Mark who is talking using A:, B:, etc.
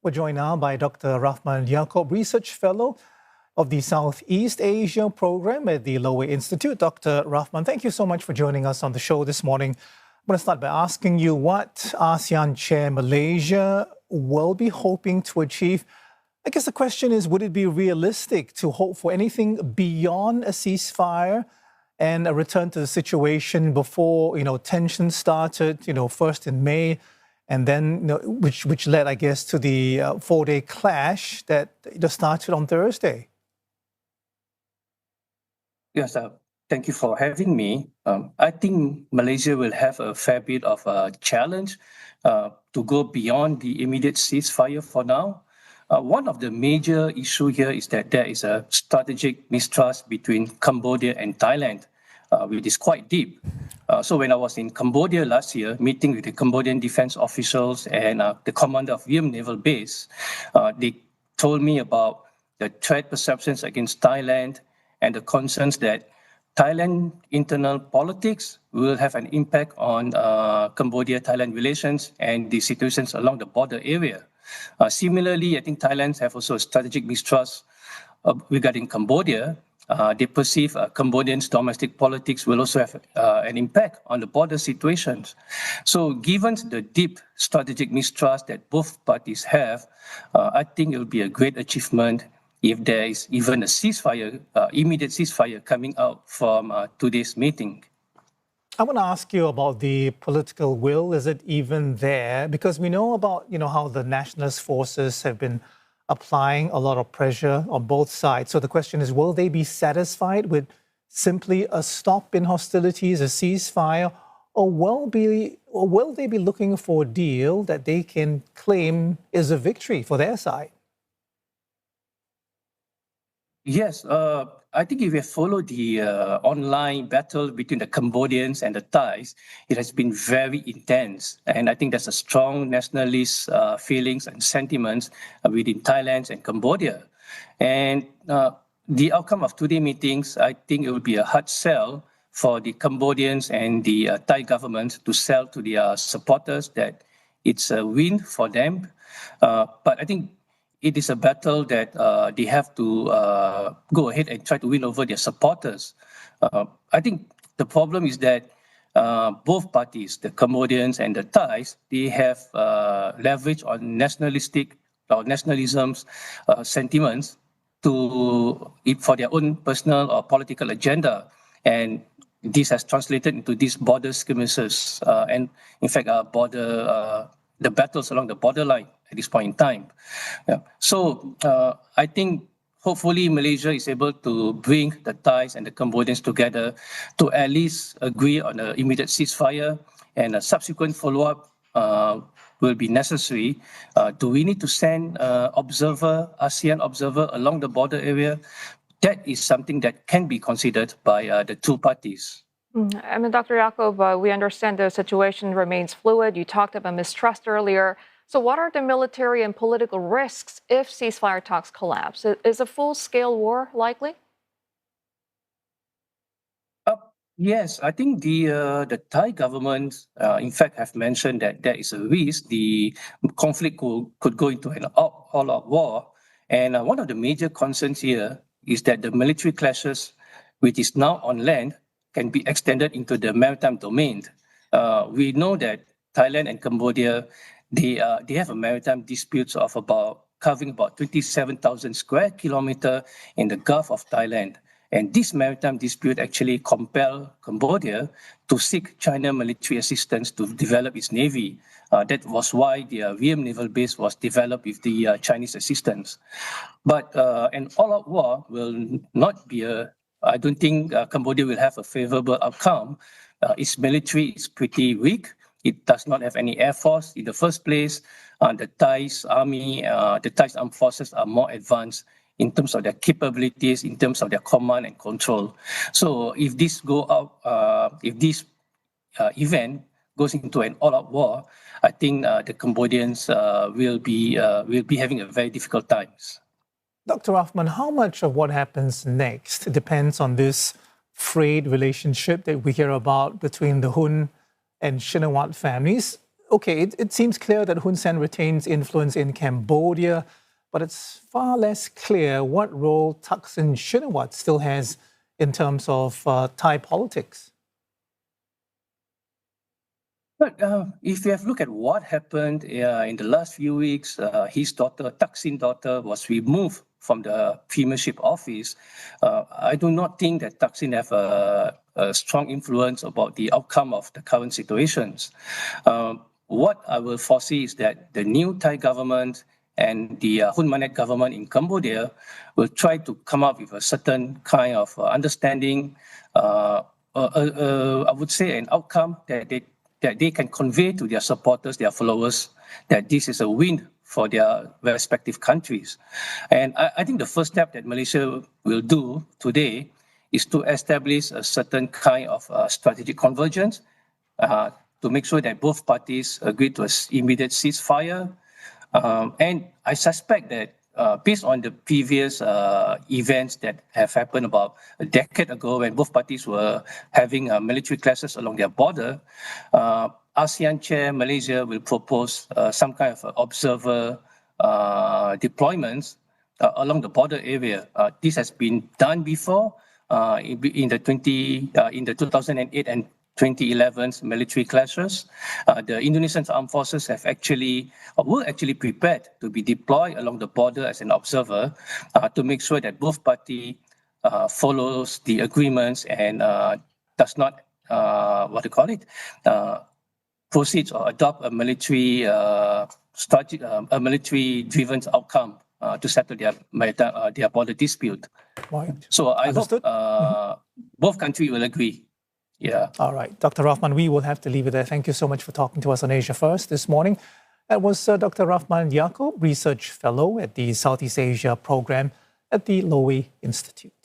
A: We're joined now by Dr. Rahman Yaacob, Research Fellow of the Southeast Asia Program at the Lowy Institute. Dr. Rahman, thank you so much for joining us on the show this morning. I'm going to start by asking you what ASEAN Chair Malaysia will be hoping to achieve. I guess the question is, would it be realistic to hope for anything beyond a ceasefire and a return to the situation before, tensions started, first in May, and then, which led, I guess, to the four-day clash that just started on Thursday?
B: Yes, thank you for having me. I think Malaysia will have a fair bit of a challenge to go beyond the immediate ceasefire for now. One of the major issues here is that there is a strategic mistrust between Cambodia and Thailand, which is quite deep. So when I was in Cambodia last year, meeting with the Cambodian defense officials and the commander of Viem Naval Base, they told me about the threat perceptions against Thailand and the concerns that Thailand internal politics will have an impact on Cambodia-Thailand relations and the situations along the border area. Similarly, I think Thailand have also a strategic mistrust regarding Cambodia. They perceive Cambodians' domestic politics will also have an impact on the border situations. So given the deep strategic mistrust that both parties have, I think it will be a great achievement if there is even a ceasefire, immediate ceasefire coming out from today's meeting.
A: I want to ask you about the political will. Is it even there? Because we know about, how the nationalist forces have been applying a lot of pressure on both sides. So the question is, will they be satisfied with simply a stop in hostilities, a ceasefire, or will they be looking for a deal that they can claim is a victory for their side?
B: Yes, I think if you follow the online battle between the Cambodians and the Thais, it has been very intense. And I think there's a strong nationalist feelings and sentiments within Thailand and Cambodia. And the outcome of today's meetings, I think it will be a hard sell for the Cambodians and the Thai government to sell to their supporters that it's a win for them. But I think it is a battle that they have to go ahead and try to win over their supporters. I think the problem is that both parties, the Cambodians and the Thais, they have leverage on nationalistic or nationalism's sentiments for their own personal or political agenda. And this has translated into these border skirmishes and, in fact, the battles along the borderline at this point in time. Yeah. So I think hopefully Malaysia is able to bring the Thais and the Cambodians together to at least agree on an immediate ceasefire, and a subsequent follow-up will be necessary. Do we need to send ASEAN observer along the border area? That is something that can be considered by the two parties.
C: I mean, Dr. Yaacob, we understand the situation remains fluid. You talked about mistrust earlier. So what are the military and political risks if ceasefire talks collapse? Is a full-scale war likely?
B: Yes, I think the Thai government, in fact, have mentioned that there is a risk the conflict could go into an all-out war. And one of the major concerns here is that the military clashes, which is now on land, can be extended into the maritime domain. We know that Thailand and Cambodia, they have a maritime disputes of covering about 27,000 square kilometers in the Gulf of Thailand. And this maritime dispute actually compelled Cambodia to seek China military assistance to develop its navy. That was why the Viem Naval Base was developed with the Chinese assistance. But an all-out war will not be I don't think Cambodia will have a favorable outcome. Its military is pretty weak. It does not have any air force in the first place. The Thai's army, the Thai's armed forces are more advanced in terms of their capabilities, in terms of their command and control. So if this event goes into an all-out war, I think the Cambodians will be having a very difficult times.
A: Dr. Rahman, how much of what happens next depends on this frayed relationship that we hear about between the Hun and Shinawat families? okay, it seems clear that Hun Sen retains influence in Cambodia, but it's far less clear what role Thaksin Shinawatra still has in terms of Thai politics.
B: But if you have looked at what happened in the last few weeks, his daughter, Thaksin's daughter, was removed from the premiership office. I do not think that Thaksin have a strong influence about the outcome of the current situations. What I will foresee is that the new Thai government and the Hun Manet government in Cambodia will try to come up with a certain kind of understanding, I would say an outcome that they can convey to their supporters, their followers, that this is a win for their respective countries. And I think the first step that Malaysia will do today is to establish a certain kind of strategic convergence to make sure that both parties agree to an immediate ceasefire. And I suspect that based on the previous events that have happened about a decade ago when both parties were having military clashes along their border, ASEAN Chair Malaysia will propose some kind of observer deployments along the border area. This has been done before in the 2008 and 2011 military clashes. The Indonesian armed forces were actually prepared to be deployed along the border as an observer to make sure that both parties follows the agreements and does not proceed or adopt a military-driven outcome to settle their border dispute.
A: Right.
B: So I
A: Understood.
B: hope both countries will agree. Yeah.
A: All right. Dr. Rahman, we will have to leave it there. Thank you so much for talking to us on Asia First this morning. That was Dr. Rahman Yaacob, Research Fellow at the Southeast Asia Program at the Lowy Institute.